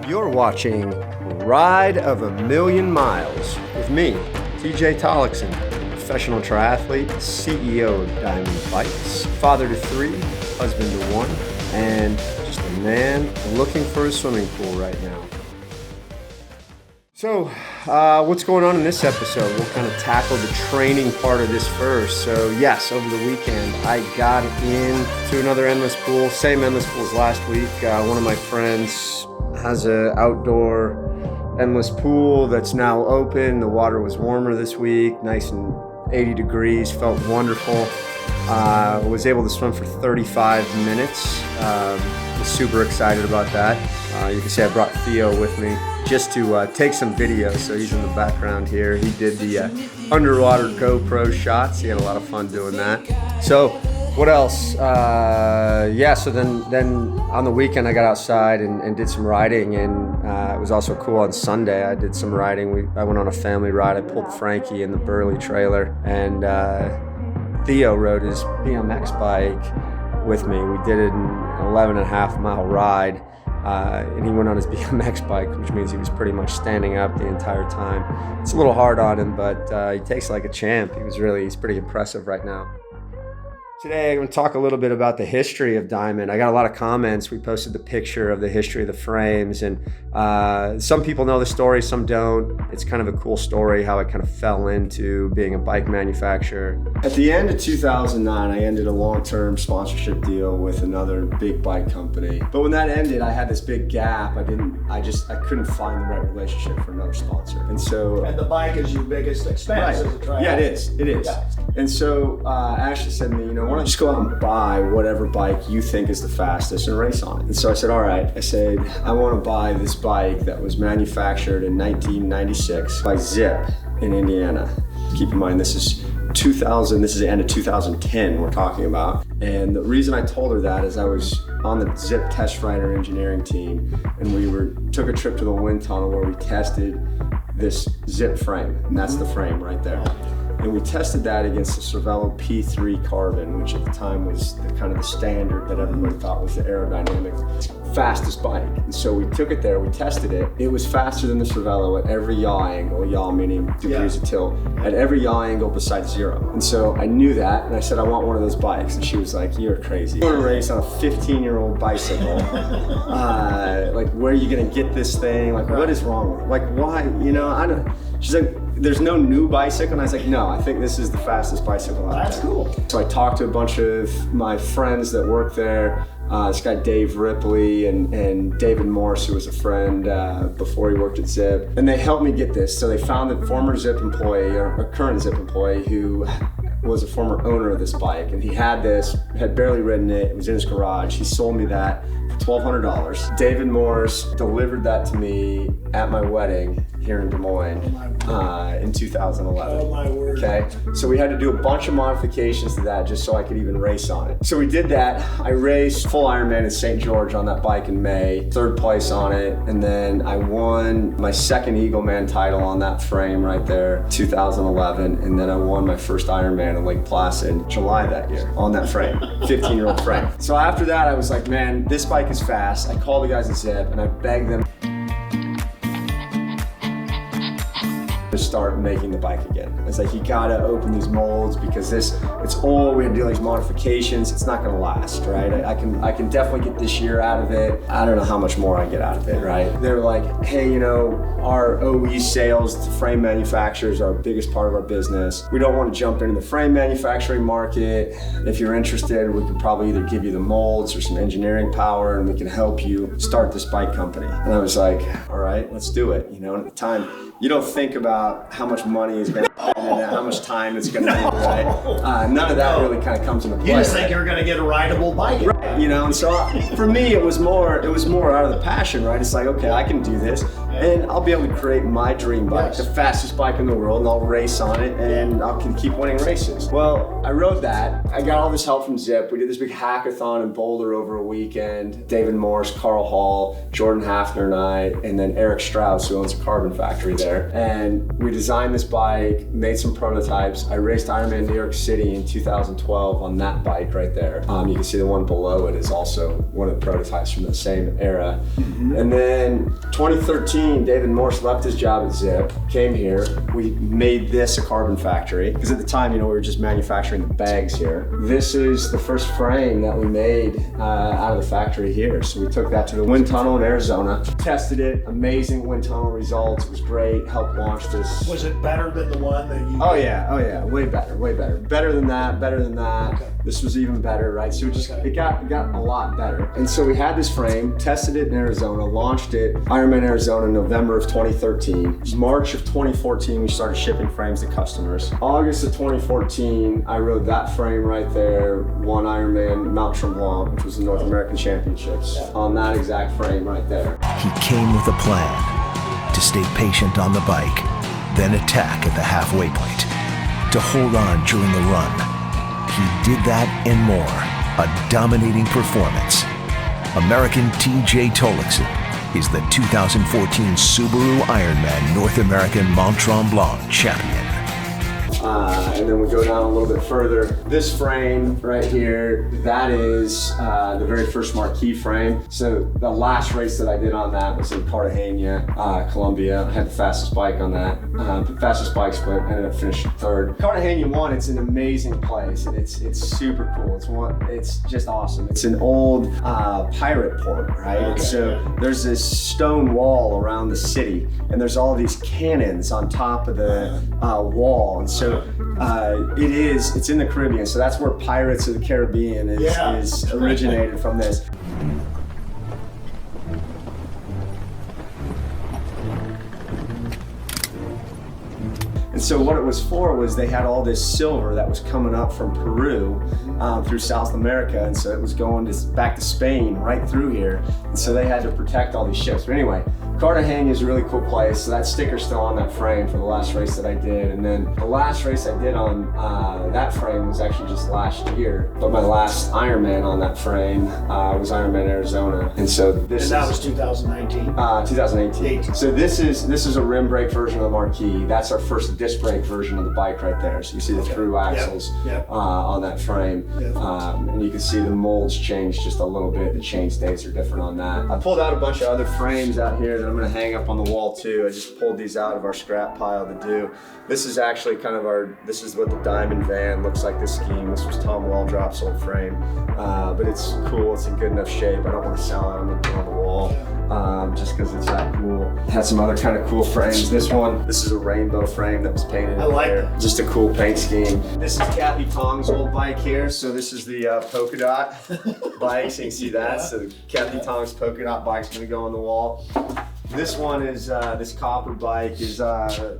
You're watching Ride of a Million Miles with me, TJ Tollakson, professional triathlete, CEO of Dimond Bikes, father to 3, husband to 1, and just a man looking for a swimming pool right now. So, what's going on in this episode? We'll kind of tackle the training part of this first. So yes, over the weekend, I got into another endless pool, same endless pool as last week. One of my friends has an outdoor endless pool that's now open. The water was warmer this week, nice and 80 degrees, felt wonderful. Was able to swim for 35 minutes. Was super excited about that. You can see I brought Theo with me just to take some videos, so he's in the background here. He did the underwater GoPro shots. He had a lot of fun doing that. So what else? So then on the weekend I got outside and did some riding, and it was also cool on Sunday. I did some riding. I went on a family ride. I pulled Frankie in the Burley trailer, and Theo rode his BMX bike with me. We did an 11.5 mile ride, and he went on his BMX bike, which means he was pretty much standing up the entire time. It's a little hard on him, but he takes it like a champ. He's pretty impressive right now. Today, I'm going to talk a little bit about the history of Dimond. I got a lot of comments. We posted the picture of the history of the frames, and some people know the story, some don't. It's kind of a cool story how I kind of fell into being a bike manufacturer. At the end of 2009, I ended a long-term sponsorship deal with another big bike company. But when that ended, I had this big gap. I couldn't find the right relationship for another sponsor. And the bike is your biggest expense as a triathlete. Yeah, it is. Yeah. And so Ashley said to me, why don't you just go out and buy whatever bike you think is the fastest and race on it? And so I said, all right. I said, I want to buy this bike that was manufactured in 1996 by Zip in Indiana. Keep in mind, this is the end of 2010 we're talking about. And the reason I told her that is I was on the Zip test rider engineering team, and we took a trip to the wind tunnel where we tested this Zip frame, and that's the frame right there. And we tested that against the Cervelo P3 Carbon, which at the time was the standard that everybody thought was the aerodynamic fastest bike. And so we took it there, we tested it. It was faster than the Cervelo at every yaw angle, yaw meaning degrees of tilt, at every yaw angle besides 0. And so I knew that, and I said, I want one of those bikes. And she was like, you're crazy. You want to race on a 15-year-old bicycle. Where are you gonna get this thing? What is wrong with it? Why? I don't. She's like, there's no new bicycle. And I was like, no, I think this is the fastest bicycle out there. That's cool. So I talked to a bunch of my friends that work there. This guy Dave Ripley and David Morse, who was a friend before he worked at Zip. And they helped me get this. So they found a former Zip employee, or a current Zip employee, who was a former owner of this bike. And he had barely ridden it. It was in his garage. He sold me that for $1,200. David Morse delivered that to me at my wedding here in Des Moines in 2011. Oh my word. Okay, so we had to do a bunch of modifications to that just so I could even race on it. So we did that. I raced full Ironman in St. George on that bike in May, 3rd place on it, and then I won my second Eagleman title on that frame right there, 2011, and then I won my first Ironman in Lake Placid, July that year, on that frame, 15-year-old frame. So after that, I was like, man, this bike is fast. I called the guys at Zip and I begged them to start making the bike again. I was like, you gotta open these molds because it's old, we had to do these modifications, it's not gonna last, right? I can definitely get this year out of it. I don't know how much more I get out of it, right? They were like, hey, our OE sales to frame manufacturers are our biggest part of our business. We don't want to jump into the frame manufacturing market. If you're interested, we could probably either give you the molds or some engineering power, and we can help you start this bike company. And I was like, all right, let's do it. And at the time, you don't think about how much money is going to be and how much time it's going to be, right? None of that really kind of comes into play. You just think you're going to get a rideable bike. Right, and so for me, it was more out of the passion, right? It's like, okay, I can do this, and I'll be able to create my dream bike, the fastest bike in the world, and I'll race on it, and I can keep winning races. Well, I rode that. I got all this help from Zip. We did this big hackathon in Boulder over a weekend. David Morse, Carl Hall, Jordan Hafner and I, and then Eric Strauss, who owns a carbon factory there. And we designed this bike, made some prototypes. I raced Ironman New York City in 2012 on that bike right there. You can see the one below it is also one of the prototypes from the same era. Mm-hmm. And then 2013, David Morse left his job at Zip, came here. We made this a carbon factory because at the time, we were just manufacturing the bags here. This is the first frame that we made out of the factory here. So we took that to the wind tunnel in Arizona, tested it, amazing wind tunnel results. It was great, helped launch this. Was it better than the one that you? Oh yeah, way better. Better than that. Okay. This was even better, right? So it got a lot better. And so we had this frame, tested it in Arizona, launched it, Ironman Arizona, November of 2013. March of 2014, we started shipping frames to customers. August of 2014, I rode that frame right there, won Ironman Mont Tremblant, which was the North American Championships, on that exact frame right there. He came with a plan to stay patient on the bike, then attack at the halfway point, to hold on during the run. He did that and more. A dominating performance. American TJ Tollakson is the 2014 Subaru Ironman North American Mont Tremblant champion. And then we go down a little bit further. This frame right here, that is the very first marquee frame. So the last race that I did on that was in Cartagena, Colombia. I had the fastest bike on that. Fastest bike split, ended up finishing third. Cartagena won. It's an amazing place and it's super cool. It's just awesome. It's an old pirate port, right? Okay. So there's this stone wall around the city and there's all these cannons on top of the wall. And so it's in the Caribbean, so that's where Pirates of the Caribbean is originated from this. And so what it was for was they had all this silver that was coming up from Peru through South America, and so it was going back to Spain right through here, and so they had to protect all these ships. But anyway, Cartagena is a really cool place, so that sticker's still on that frame for the last race that I did. And then the last race I did on that frame was actually just last year, but my last Ironman on that frame was Ironman Arizona. And so that was 2019? 2018. So this is a rim brake version of the Marquis. That's our first disc brake version of the bike right there. So you see the through axles on that frame. And you can see the molds changed just a little bit. The chain stays are different on that. I pulled out a bunch of other frames out here that I'm gonna hang up on the wall too. I just pulled these out of our scrap pile to do. This is actually this is what the Dimond van looks like, this scheme. This was Tom Waldrop's old frame. But it's cool, it's in good enough shape. I don't wanna sell it, I'm gonna put it on the wall. Just because it's that cool. Had some other kind of cool frames. This is a rainbow frame that was painted. I like that. Just a cool paint scheme. This is Kathy Tong's old bike here. So this is the polka dot bike. So you can see that. So Kathy Tong's polka dot bike's gonna go on the wall. This one is, this copper bike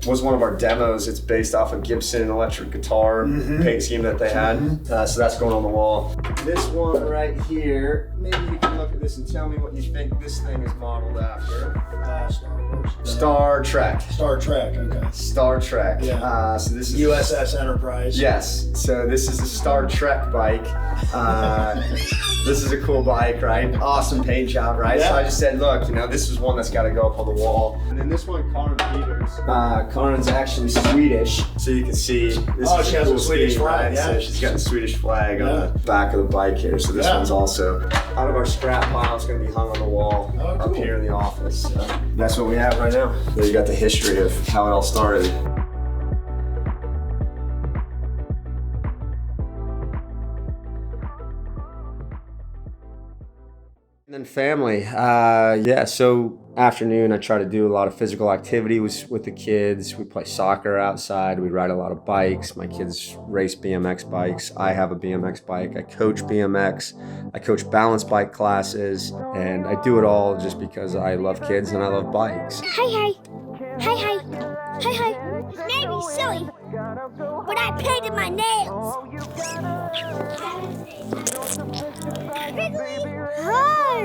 was one of our demos. It's based off a Gibson electric guitar paint scheme that they had. So that's going on the wall. This one right here, maybe you can look at this and tell me what you think this thing is modeled after. Star Trek. Star Trek, okay. Star Trek. Yeah. So this is USS Enterprise. Yes. So this is a Star Trek bike. This is a cool bike, right? Awesome paint job, right? Yeah. So I just said, look, this is one that's got to go up on the wall. And then this one, Karin Peters. Karin's actually Swedish, so you can see this is she a has cool a Swedish scheme, flag. right? Yeah. So she's got the Swedish flag on the back of the bike here. So this one's also out of our scrap pile. It's going to be hung on the wall up here in the office. So that's what we have right now. There you got the history of how it all started. And then family, so afternoon I try to do a lot of physical activity with the kids. We play soccer outside, we ride a lot of bikes. My kids race BMX bikes. I have a BMX bike. I coach BMX. I coach balance bike classes, and I do it all just because I love kids and I love bikes. Hi. Maybe silly, but I painted my nails. Hi,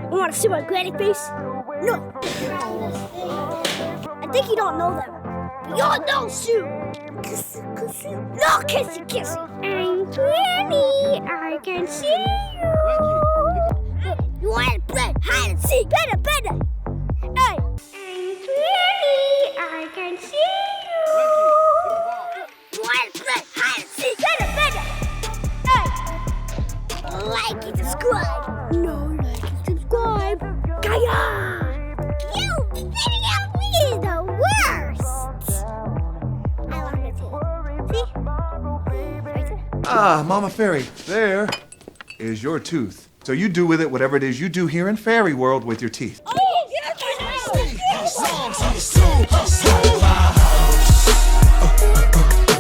you want to see my granny face? No. I think you don't know them, but you'll know soon. No kissy. I'm Granny. I can see you. You want to play hide and seek? Better. Hey. I'm Granny. I can see you. You want to play hide and seek? Better. Hey. Like and subscribe. No, like and subscribe. Kaya! You video is the worst. I love it too. See? Right there. Ah, Mama Fairy, there is your tooth. So you do with it whatever it is you do here in Fairy World with your teeth. Oh,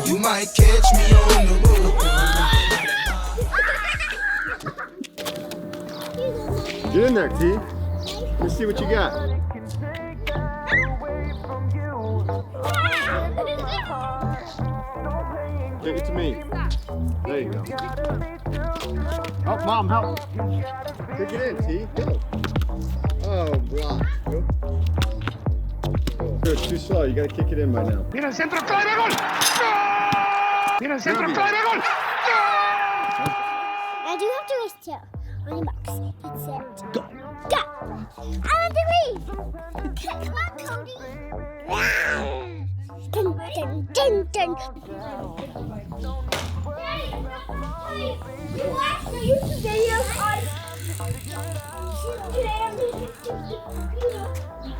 You might catch me on the road. Get in there, T. Let me see what you got. Take it to me. There you go. Oh, Mom, help. Take it in, T. Go. Oh, block. Go. Good, too slow. You gotta kick it in by now. Mira el centro, clave, gol. Mira el centro, clave, gol. I do have to race too. On the box. That's it. Go. Go. I want to race. Come on, Cody. Dun, dun, dun, dun. You watched the YouTube videos on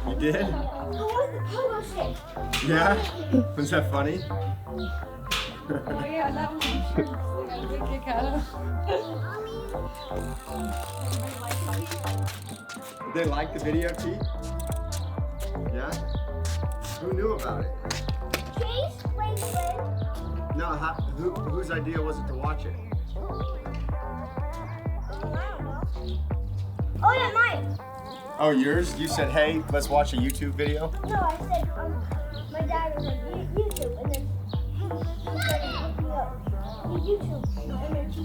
You did? I want the pogo stick. Yeah? Was that funny? Yeah, that was a big kick out of. Did they like the video, T? Yeah? Who knew about it? Chase Franklin. No, whose idea was it to watch it? Oh yeah, mine. Oh, yours? You said, hey, let's watch a YouTube video? No, I said my dad was like YouTube, and then he started looking up YouTube, and then he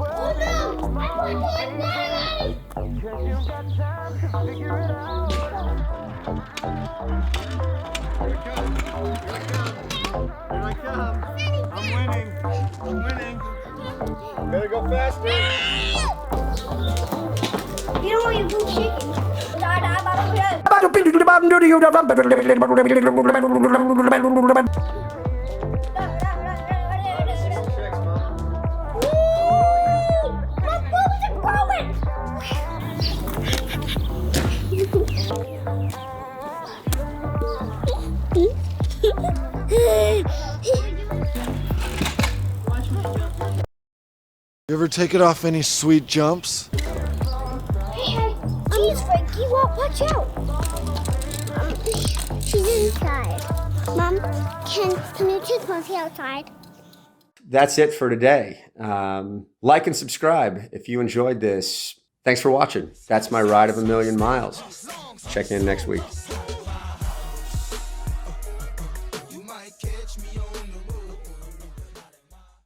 Oh no! I want Here I come. I'm winning. I'm winning. Better go faster. You don't want your boot shaking. Checks, Mom. My boobs are growing. You ever take it off any sweet jumps? Jeez, Frankie, watch out. She's inside. Mom, can you take Monkey outside? That's it for today. Like and subscribe if you enjoyed this. Thanks for watching. That's my ride of 1,000,000 miles. Check in next week.